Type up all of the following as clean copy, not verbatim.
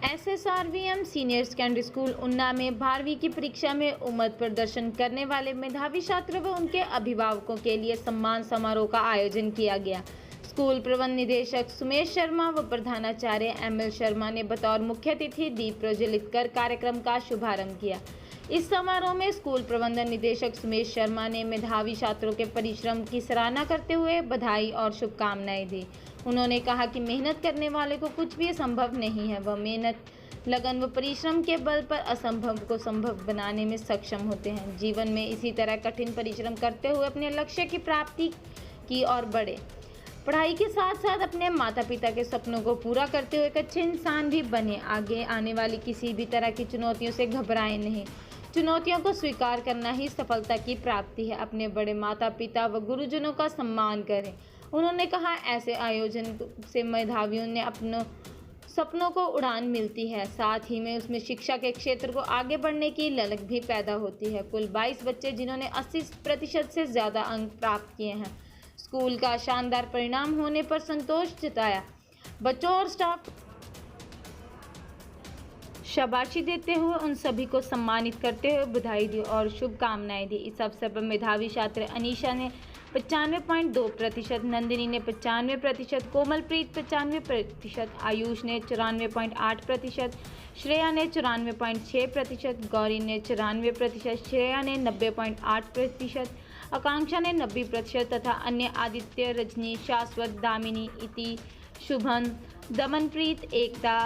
SSRVM senior secondary school उन्ना में 12वीं की परीक्षा में उम्मत प्रदर्शन करने वाले मेधावी छात्रों व उनके अभिभावकों के लिए सम्मान समारोह का आयोजन किया गया। स्कूल प्रबंध निदेशक सुमेश शर्मा व प्रधानाचार्य ML शर्मा ने बतौर मुख्य अतिथि दीप प्रज्वलित कर कार्यक्रम का शुभारंभ किया। इस समारोह में स्कूल प्रबंधन निदेशक सुमेश शर्मा ने मेधावी छात्रों के परिश्रम की सराहना करते हुए बधाई और शुभकामनाएं दी। उन्होंने कहा कि मेहनत करने वाले को कुछ भी असंभव नहीं है। वह मेहनत, लगन व परिश्रम के बल पर असंभव को संभव बनाने में सक्षम होते हैं। जीवन में इसी तरह कठिन परिश्रम करते हुए अपने लक्ष्य की प्राप्ति की ओर बढ़े। पढ़ाई के साथ साथ अपने माता पिता के सपनों को पूरा करते हुए एक अच्छे इंसान भी बने। आगे आने वाली किसी भी तरह की चुनौतियों से घबराएं नहीं। चुनौतियों को स्वीकार करना ही सफलता की प्राप्ति है। अपने बड़े माता पिता व गुरुजनों का सम्मान करें। उन्होंने कहा, ऐसे आयोजन से मेधावियों ने अपनों सपनों को उड़ान मिलती है, साथ ही में उसमें शिक्षा के क्षेत्र को आगे बढ़ने की ललक भी पैदा होती है। कुल 22 बच्चे जिन्होंने 80% से ज़्यादा अंक प्राप्त किए हैं। स्कूल का शानदार परिणाम होने पर संतोष जताया। बच्चों और स्टाफ शाबाशी देते हुए उन सभी को सम्मानित करते हुए बधाई दी और शुभकामनाएं दी। इस अवसर पर मेधावी छात्र अनीशा ने 95.2%, नंदिनी ने 95%, कोमलप्रीत 95%, आयुष ने 94.8%, श्रेया ने 94.6%, गौरी ने 94%, श्रेया ने 90.8%, आकांक्षा ने 90% तथा अन्य आदित्य, रजनी, शाश्वत, दामिनी, इति, शुभन, दमनप्रीत, एकता,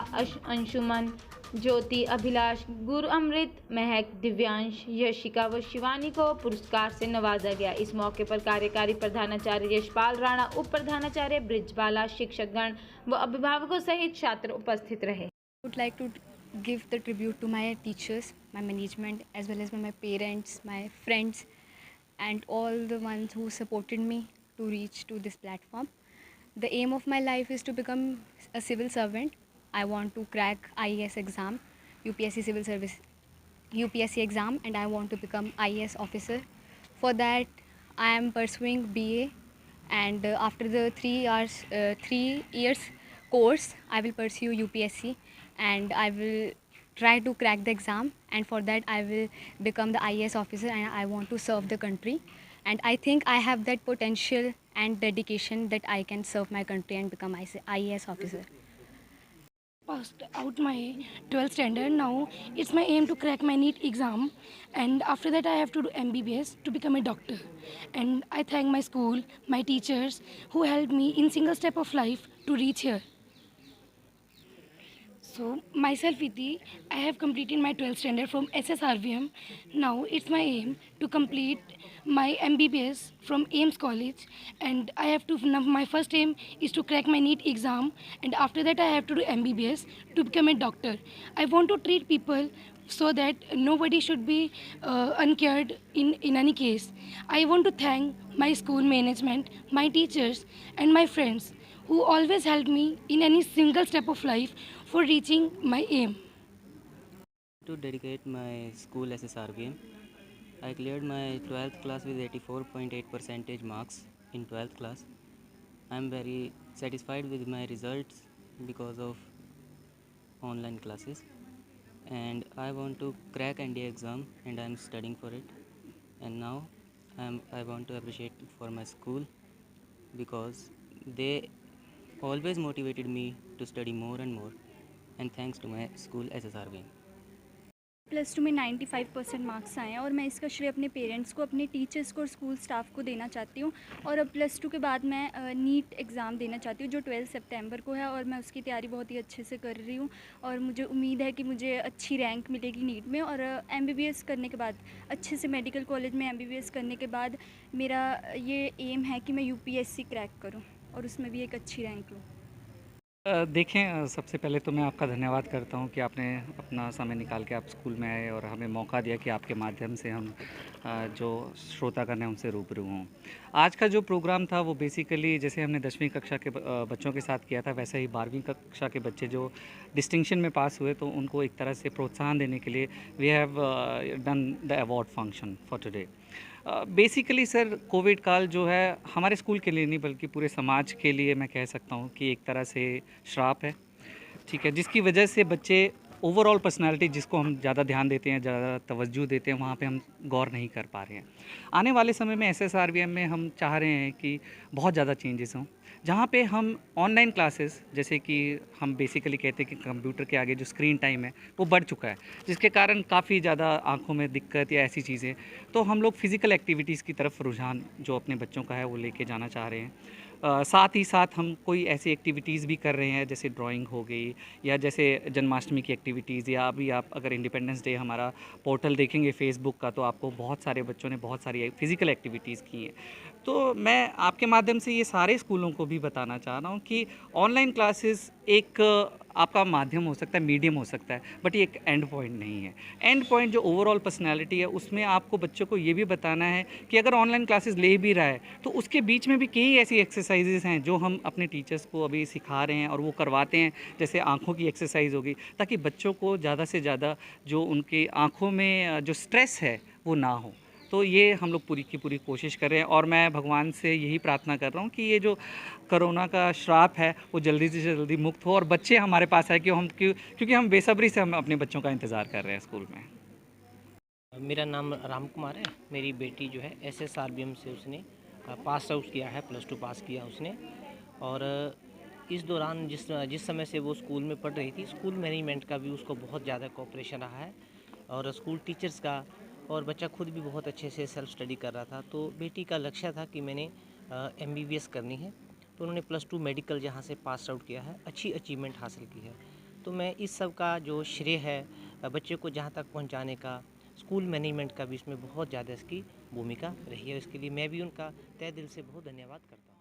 अंशुमन, ज्योति, अभिलाष, गुरु अमृत, महक, दिव्यांश, यशिका व शिवानी को पुरस्कार से नवाजा गया। इस मौके पर कार्यकारी प्रधानाचार्य यशपाल राणा, उप प्रधानाचार्य ब्रिजबाला, शिक्षकगण व अभिभावकों सहित छात्र उपस्थित रहे। Would like to give the tribute to my teachers, my management, as well as my parents, my friends, and all the ones who supported me to reach to this platform. The aim of my life is to become a civil servant. I want to crack IAS exam, UPSC civil service, UPSC exam, and I want to become IAS officer. For that, I am pursuing BA, and after the 3 years course, I will pursue UPSC, and I will try to crack the exam, and for that I will become the IAS officer, and I want to serve the country, and I think I have that potential and dedication that I can serve my country and become IAS officer. Passed out my 12th standard. Now it's my aim to crack my NEET exam, and after that I have to do MBBS to become a doctor. And I thank my school, my teachers who helped me in single step of life to reach here. So myself Viti, I have completed my 12th standard from SSRVM. Now it's my aim to complete my MBBS from Ames College, and I have to, my first aim is to crack my NEET exam, and after that I have to do MBBS to become a doctor. I want to treat people so that nobody should be uncared in any case. I want to thank my school management, my teachers and my friends who always helped me in any single step of life for reaching my aim. To dedicate my school SSRVM, I cleared my 12th class with 84.8% marks in 12th class. I am very satisfied with my results because of online classes, and I want to crack NDA exam, and I am studying for it. And now I want to appreciate for my school because they always motivated me to study more and more, and thanks to my school SSRV. +2 में 95% marks आए हैं और मैं इसका श्रेय अपने parents को, अपने टीचर्स को और स्कूल स्टाफ को देना चाहती हूँ। और अब +2 के बाद मैं नीट एग्ज़ाम देना चाहती हूँ जो 12 सितंबर को है, और मैं उसकी तैयारी बहुत ही अच्छे से कर रही हूँ और मुझे उम्मीद है कि मुझे अच्छी रैंक मिलेगी नीट में। और MBBS करने के बाद, अच्छे से मेडिकल कॉलेज में MBBS करने के बाद मेरा ये एम है कि मैं UPSC क्रैक करूँ और उसमें भी एक अच्छी रैंक लूँ। देखें, सबसे पहले तो मैं आपका धन्यवाद करता हूं कि आपने अपना समय निकाल के आप स्कूल में आए और हमें मौका दिया कि आपके माध्यम से हम जो श्रोतागण हैं उनसे रूबरू हों। आज का जो प्रोग्राम था वो बेसिकली जैसे हमने 10वीं कक्षा के बच्चों के साथ किया था, वैसे ही 12वीं कक्षा के बच्चे जो डिस्टिंक्शन में पास हुए तो उनको एक तरह से प्रोत्साहन देने के लिए we have done the award function for today. Basically sir, COVID काल जो है हमारे स्कूल के लिए नहीं बल्कि पूरे समाज के लिए मैं कह सकता हूँ कि एक तरह से श्राप है। ठीक है, जिसकी वजह से बच्चे ओवरऑल पर्सनैलिटी जिसको हम ज़्यादा ध्यान देते हैं, ज़्यादा तवज्जो देते हैं, वहाँ पे हम गौर नहीं कर पा रहे हैं। आने वाले समय में SSRVM में हम चाह रहे हैं कि बहुत ज़्यादा चेंजेस हों, जहाँ पे हम ऑनलाइन क्लासेस, जैसे कि हम बेसिकली कहते हैं कि कंप्यूटर के आगे जो स्क्रीन टाइम है वो बढ़ चुका है, जिसके कारण काफ़ी ज़्यादा आँखों में दिक्कत या ऐसी चीज़ें, तो हम लोग फ़िज़िकल एक्टिविटीज़ की तरफ रुझान जो अपने बच्चों का है वो लेके जाना चाह रहे हैं। साथ ही साथ हम कोई ऐसी एक्टिविटीज़ भी कर रहे हैं, जैसे ड्राइंग हो गई या जैसे जन्माष्टमी की एक्टिविटीज़, या अभी आप अगर इंडिपेंडेंस डे हमारा पोर्टल देखेंगे फेसबुक का, तो आपको बहुत सारे बच्चों ने बहुत सारी फ़िज़िकल एक्टिविटीज़ की हैं। तो मैं आपके माध्यम से ये सारे स्कूलों को भी बताना चाह रहा हूँ कि ऑनलाइन क्लासेस एक आपका माध्यम हो सकता है, मीडियम हो सकता है, बट ये एक एंड पॉइंट नहीं है। एंड पॉइंट जो ओवरऑल पर्सनैलिटी है, उसमें आपको बच्चों को ये भी बताना है कि अगर ऑनलाइन क्लासेस ले भी रहा है तो उसके बीच में भी कई ऐसी एक्सरसाइजेज हैं जो हम अपने टीचर्स को अभी सिखा रहे हैं और वो करवाते हैं, जैसे आँखों की एक्सरसाइज होगी, ताकि बच्चों को ज़्यादा से ज़्यादा जो उनकी आँखों में जो स्ट्रेस है वो ना हो। तो ये हम लोग पूरी की पूरी कोशिश कर रहे हैं, और मैं भगवान से यही प्रार्थना कर रहा हूँ कि ये जो कोरोना का श्राप है वो जल्दी से जल्दी मुक्त हो और बच्चे हमारे पास आए, क्योंकि हम बेसब्री से हम अपने बच्चों का इंतज़ार कर रहे हैं स्कूल में। मेरा नाम राम कुमार है। मेरी बेटी जो है SSRVM से उसने पास आउट किया है, +2 पास किया उसने। और इस दौरान जिस समय से वो स्कूल में पढ़ रही थी, स्कूल मैनेजमेंट का भी उसको बहुत ज़्यादा कोऑपरेशन रहा है, और स्कूल टीचर्स का, और बच्चा खुद भी बहुत अच्छे से सेल्फ स्टडी कर रहा था। तो बेटी का लक्ष्य था कि मैंने MBBS करनी है, तो उन्होंने +2 मेडिकल जहाँ से पास आउट किया है, अच्छी अचीवमेंट हासिल की है। तो मैं इस सब का जो श्रेय है बच्चे को जहाँ तक पहुँचाने का, स्कूल मैनेजमेंट का भी इसमें बहुत ज़्यादा इसकी भूमिका रही है। इसके लिए मैं भी उनका तहे दिल से बहुत धन्यवाद करता हूँ।